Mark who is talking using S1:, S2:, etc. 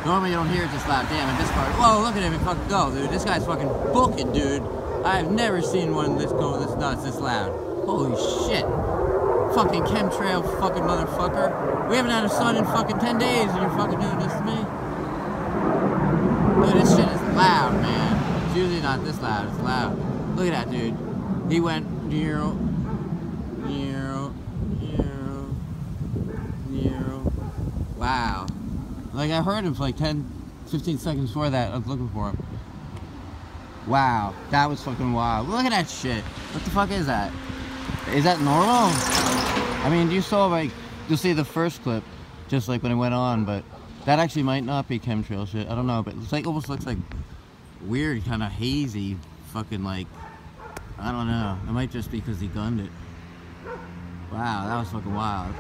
S1: Normally you don't hear it this loud. Damn, and this part. Whoa, look at him fucking go, dude. This guy's fucking booking, dude. I've never seen one this go this nuts, this loud. Holy shit. Fucking chemtrail fucking motherfucker. We haven't had a sun in fucking 10 days and you're fucking doing this to me? Dude, this shit is loud, man. It's usually not this loud, it's loud. Look at that, dude. He went zero. Wow. Like, I heard him for like 10, 15 seconds before that. I was looking for him. Wow. That was fucking wild. Look at that shit. What the fuck is that? Is that normal? I mean, you saw, like, you'll see the first clip, just like when it went on, but that actually might not be chemtrail shit. I don't know, but it's like, almost looks like weird, kind of hazy, fucking like, I don't know. It might just be because he gunned it. Wow, that was fucking wild.